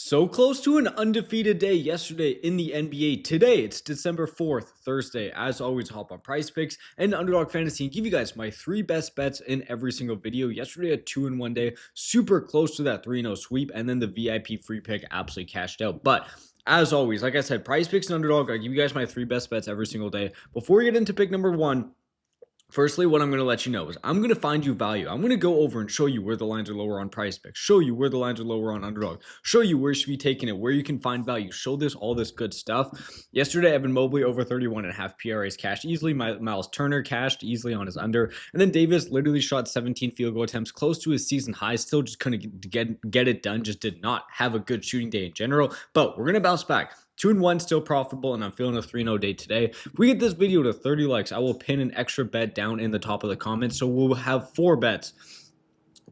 So close to an undefeated day yesterday in the NBA. Today, it's December 4th, Thursday. As always, hop on PrizePicks and Underdog Fantasy and give you guys my three best bets in every single video. Yesterday, a 2-in-1 day, super close to that 3-0 sweep, and then the VIP free pick absolutely cashed out. But as always, like I said, PrizePicks and Underdog, I give you guys my three best bets every single day. Before we get into pick number one, firstly, what I'm going to let you know is I'm going to find you value. I'm going to go over and show you where the lines are lower on PrizePicks, show you where the lines are lower on Underdog, show you where you should be taking it, where you can find value, show this all this good stuff. Yesterday, Evan Mobley over 31.5 PRAs cashed easily. Miles Turner cashed easily on his under. And then Davis literally shot 17 field goal attempts, close to his season high. Still just couldn't get it done. Just did not have a good shooting day in general. But we're going to bounce back. 2-1 still profitable, and I'm feeling a 3-0 day today. If we get this video to 30 likes, I will pin an extra bet down in the top of the comments. So we'll have 4 bets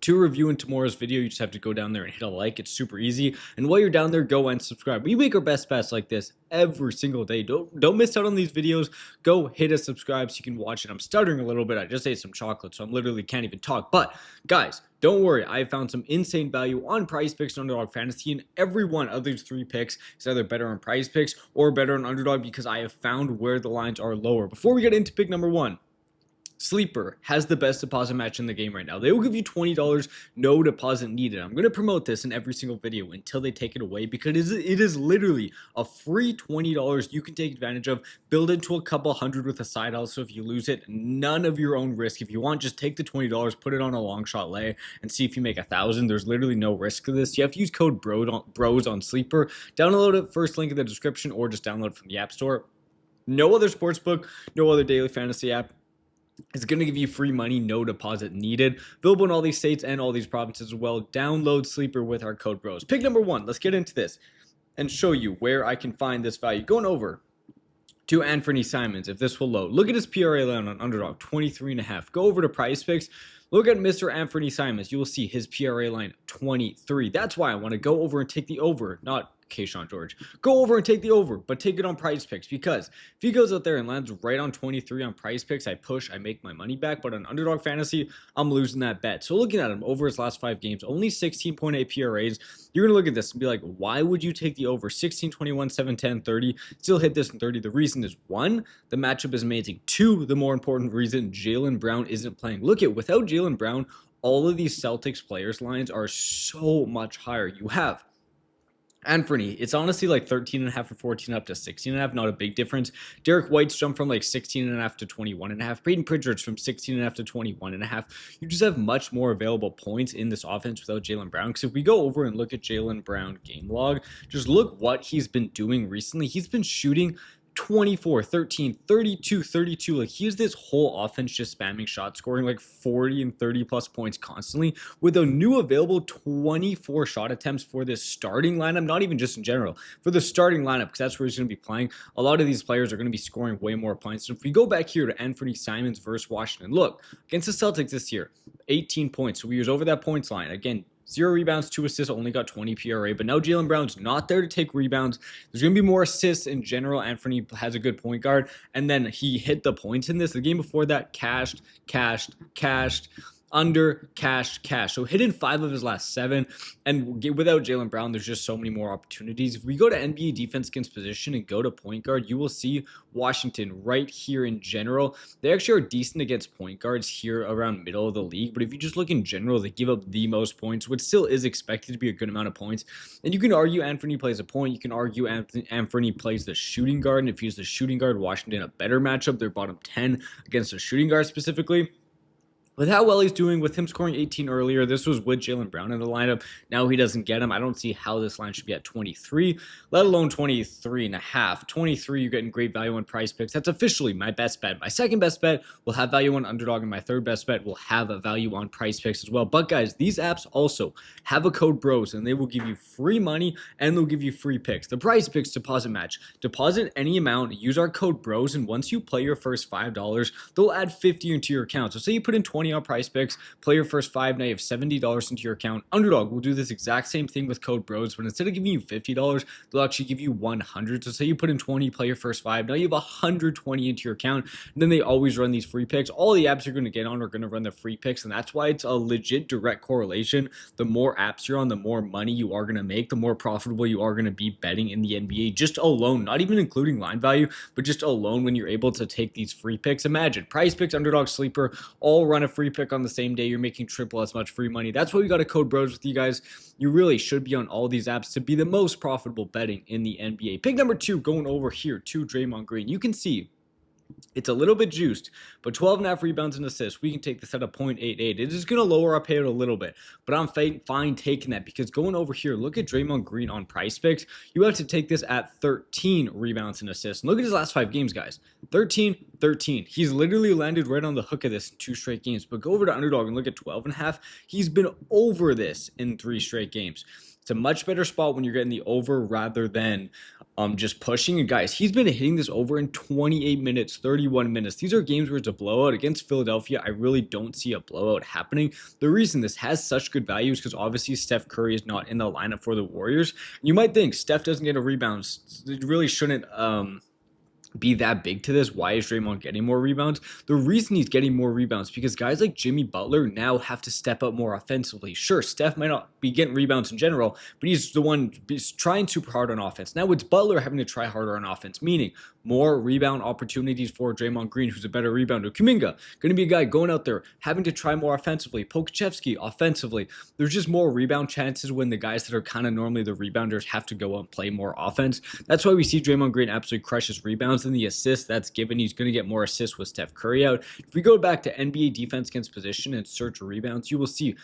to review in tomorrow's video. You just have to go down there and hit a like. It's super easy. And while you're down there, go and subscribe. We make our best bets like this every single day. Don't miss out on these videos. Go hit a subscribe so you can watch it. I'm stuttering a little bit. I just ate some chocolate, so I literally can't even talk. But guys, don't worry, I found some insane value on PrizePicks and Underdog Fantasy, and every one of these 3 picks is either better on PrizePicks or better on Underdog because I have found where the lines are lower. Before we get into pick number 1, Sleeper has the best deposit match in the game right now. They will give you $20, no deposit needed. I'm going to promote this in every single video until they take it away because it is literally a free $20 you can take advantage of, build into a couple hundred with a side hustle. If you lose it, none of your own risk. If you want, just take the $20, put it on a long shot lay, and see if you make 1,000. There's literally no risk to this. You have to use code BROS on Sleeper. Download it, first link in the description, or just download it from the App Store. No other sportsbook, no other daily fantasy app. It's going to give you free money, no deposit needed. Available in all these states and all these provinces as well. Download Sleeper with our code BROS. Pick number 1. Let's get into this and show you where I can find this value. Going over to Anthony Simons, if this will load. Look at his PRA line on Underdog, 23.5. Go over to PrizePicks. Look at Mr. Anthony Simons. You will see his PRA line, 23. That's why I want to go over and take the over, not Kayshawn George. Go over and take the over, but take it on PrizePicks because if he goes out there and lands right on 23 on PrizePicks, I push, I make my money back. But on Underdog Fantasy, I'm losing that bet. So looking at him over his last 5 games, only 16.8 PRAs. You're going to look at this and be like, why would you take the over? 16, 21, 7, 10, 30. Still hit this in 30. The reason is 1, the matchup is amazing. 2, the more important reason, Jaylen Brown isn't playing. Look at, without Jaylen Brown, all of these Celtics players' lines are so much higher. You have Anthony, it's honestly like 13.5 or 14 up to 16.5, not a big difference. Derek White's jumped from like 16.5 to 21.5. Peyton Pritchard's from 16.5 to 21.5. You just have much more available points in this offense without Jaylen Brown. Because if we go over and look at Jaylen Brown game log, just look what he's been doing recently. He's been shooting 24, 13, 32, 32. Like, he has this whole offense just spamming shots, scoring like 40 and 30 plus points constantly with a new available 24 shot attempts for this starting lineup, not even just in general, for the starting lineup, because that's where he's going to be playing. A lot of these players are going to be scoring way more points. So if we go back here to Anthony Simons versus Washington, look, against the Celtics this year, 18 points. So we was over that points line. Again, 0 rebounds, 2 assists, only got 20 PRA. But now Jaylen Brown's not there to take rebounds. There's going to be more assists in general. Anthony has a good point guard. And then he hit the points in this. The game before that, cashed, under, cash. So hit in 5 of his last 7. And without Jaylen Brown, there's just so many more opportunities. If we go to NBA defense against position and go to point guard, you will see Washington right here in general. They actually are decent against point guards here around middle of the league. But if you just look in general, they give up the most points, which still is expected to be a good amount of points. And you can argue Anthony plays a point. You can argue Anthony plays the shooting guard. And if he's the shooting guard, Washington a better matchup. They're bottom 10 against the shooting guard specifically. With how well he's doing, with him scoring 18 earlier, this was with Jaylen Brown in the lineup. Now he doesn't get him. I don't see how this line should be at 23, let alone 23.5. 23, you're getting great value on PrizePicks. That's officially my best bet. My second best bet will have value on Underdog, and my third best bet will have a value on PrizePicks as well. But guys, these apps also have a code BROS, and they will give you free money, and they'll give you free picks. The PrizePicks deposit match. Deposit any amount, use our code BROS, and once you play your first $5, they'll add 50 into your account. So say you put in 20 20 on PrizePicks, play your first 5, now you have $70 into your account. Underdog will do this exact same thing with code BROS, but instead of giving you $50, they'll actually give you 100. So say you put in 20, play your first 5, now you have 120 into your account. And then they always run these free picks. All the apps you're going to get on are going to run the free picks, and that's why it's a legit direct correlation. The more apps you're on, the more money you are going to make, the more profitable you are going to be betting in the NBA, just alone, not even including line value, but just alone when you're able to take these free picks. Imagine PrizePicks, Underdog, Sleeper, all run a free pick on the same day. You're making triple as much free money. That's why we got a code BROS with you guys. You really should be on all these apps to be the most profitable betting in the NBA. Pick number 2, going over here to Draymond Green. You can see it's a little bit juiced, but 12.5 rebounds and assists. We can take this at a 0.88. It is going to lower our payout a little bit, but I'm fine taking that because going over here, look at Draymond Green on PrizePicks. You have to take this at 13 rebounds and assists. And look at his last 5 games, guys. 13. He's literally landed right on the hook of this in 2 straight games. But go over to Underdog and look at 12.5. He's been over this in 3 straight games. It's a much better spot when you're getting the over rather than just pushing. And guys, he's been hitting this over in 28 minutes, 31 minutes. These are games where it's a blowout. Against Philadelphia, I really don't see a blowout happening. The reason this has such good value is because obviously Steph Curry is not in the lineup for the Warriors. You might think Steph doesn't get a rebound. It really shouldn't be that big to this. Why is Draymond getting more rebounds? The reason he's getting more rebounds because guys like Jimmy Butler now have to step up more offensively. Sure, Steph might not be getting rebounds in general, but he's the one trying super hard on offense. Now it's Butler having to try harder on offense, meaning more rebound opportunities for Draymond Green, who's a better rebounder. Kuminga, going to be a guy going out there, having to try more offensively. Pokachevsky, offensively. There's just more rebound chances when the guys that are kind of normally the rebounders have to go out and play more offense. That's why we see Draymond Green absolutely crush his rebounds and the assists. That's given. He's going to get more assists with Steph Curry out. If we go back to NBA defense against position and search rebounds, you will see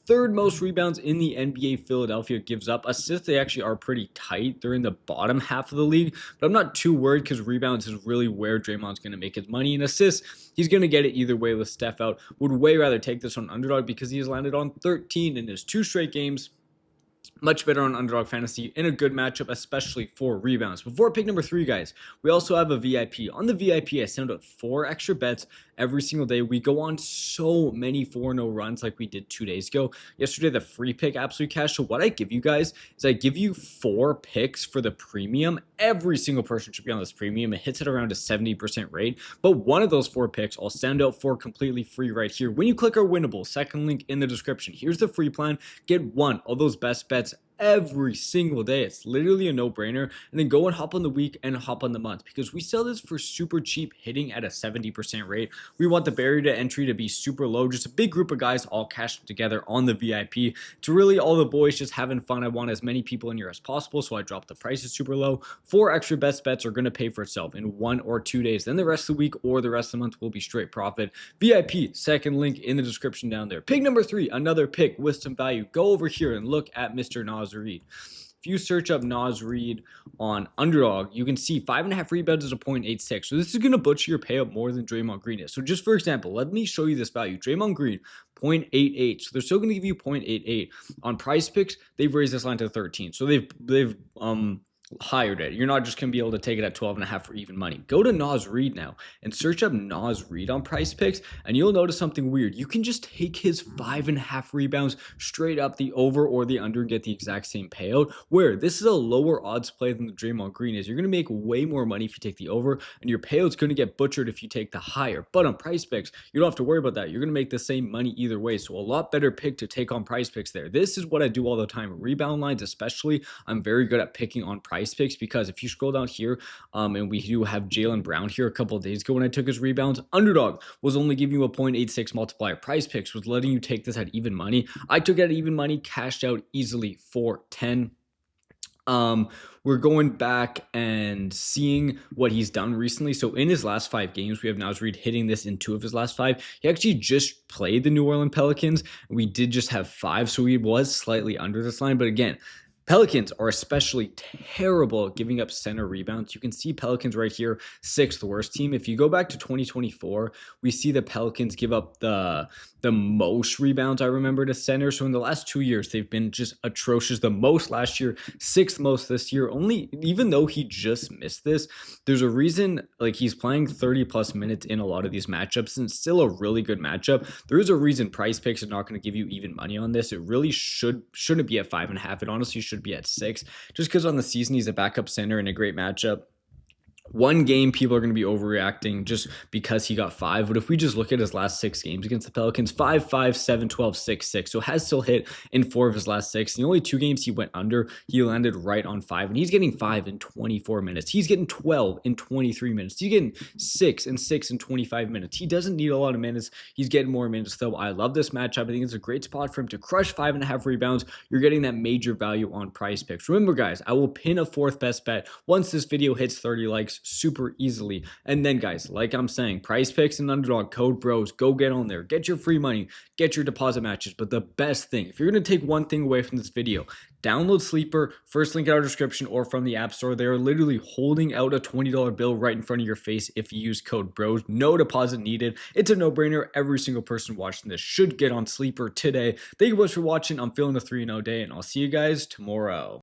3rd most rebounds in the NBA. Philadelphia gives up. Assists, they actually are pretty tight. They're in the bottom half of the league, but I'm not too worried because rebounds is really where Draymond's going to make his money. And assists, he's going to get it either way with Steph out. Would way rather take this on Underdog because he has landed on 13 in his 2 straight games. Much better on Underdog Fantasy in a good matchup, especially for rebounds. Before pick number 3, guys, we also have a VIP. On the VIP, I send out 4 extra bets every single day. We go on so many 4-0 runs like we did 2 days ago. Yesterday, the free pick absolute cash. So what I give you guys is I give you 4 picks for the premium. Every single person should be on this premium. It hits at around a 70% rate. But one of those 4 picks, I'll send out for completely free right here. When you click our Winible, second link in the description, here's the free plan. Get one of those best bets every single day. It's literally a no-brainer. And then go and hop on the week and hop on the month because we sell this for super cheap, hitting at a 70% rate. We want the barrier to entry to be super low. Just a big group of guys all cashed together on the VIP. It's really all the boys just having fun. I want as many people in here as possible, so I drop the prices super low. 4 extra best bets are going to pay for itself in 1 or 2 days. Then the rest of the week or the rest of the month will be straight profit. VIP, second link in the description down there. Pick number 3, another pick with some value. Go over here and look at Mr. Nas Reed. If you search up Nas Reed on Underdog, you can see 5.5 rebounds is a 0.86. So this is going to butcher your payout more than Draymond Green is. So just for example, let me show you this value. Draymond Green, 0.88. So they're still going to give you 0.88. On PrizePicks, they've raised this line to 13. So they've higher it. You're not just going to be able to take it at 12.5 for even money. Go to Nas Reed now and search up Nas Reed on PrizePicks, and you'll notice something weird. You can just take his 5.5 rebounds straight up the over or the under and get the exact same payout, where this is a lower odds play than the Draymond Green is. You're going to make way more money if you take the over, and your payout's going to get butchered if you take the higher. But on PrizePicks, you don't have to worry about that. You're going to make the same money either way, so a lot better pick to take on PrizePicks there. This is what I do all the time. Rebound lines especially, I'm very good at picking on PrizePicks because if you scroll down here, and we do have Jaylen Brown here a couple of days ago when I took his rebounds, Underdog was only giving you a 0.86 multiplier. PrizePicks was letting you take this at even money. I took it at even money, cashed out easily for 10. We're going back and seeing what he's done recently. So in his last 5 games, we have Nas Reed hitting this in 2 of his last 5. He actually just played the New Orleans Pelicans. We did just have 5, so he was slightly under this line. But again, Pelicans are especially terrible at giving up center rebounds. You can see Pelicans right here, 6th worst team. If you go back to 2024, we see the Pelicans give up the the most rebounds I remember to center. So in the last 2 years, they've been just atrocious. The most last year, sixth most this year. Only, even though he just missed this, there's a reason, like, he's playing 30 plus minutes in a lot of these matchups, and it's still a really good matchup. There is a reason PrizePicks are not going to give you even money on this. It really shouldn't be at 5.5. It honestly should be at 6, just because on the season he's a backup center in a great matchup. One game, people are going to be overreacting just because he got 5. But if we just look at his last 6 games against the Pelicans, 5, 5, 7, 12, 6, 6. So has still hit in 4 of his last 6. The only 2 games he went under, he landed right on 5. And he's getting 5 in 24 minutes. He's getting 12 in 23 minutes. He's getting 6 and 6 in 25 minutes. He doesn't need a lot of minutes. He's getting more minutes, though. I love this matchup. I think it's a great spot for him to crush 5.5 rebounds. You're getting that major value on PrizePicks. Remember, guys, I will pin a 4th best bet once this video hits 30 likes super easily. And then, guys, like I'm saying, PrizePicks and Underdog, code bros, go get on there, get your free money, get your deposit matches. But the best thing, if you're going to take one thing away from this video, download Sleeper, first link in our description or from the App Store. They are literally holding out a $20 bill right in front of your face if you use code bros. No deposit needed. It's a no-brainer. Every single person watching this should get on Sleeper today. Thank you guys for watching. I'm feeling the 3-0 day, and I'll see you guys tomorrow.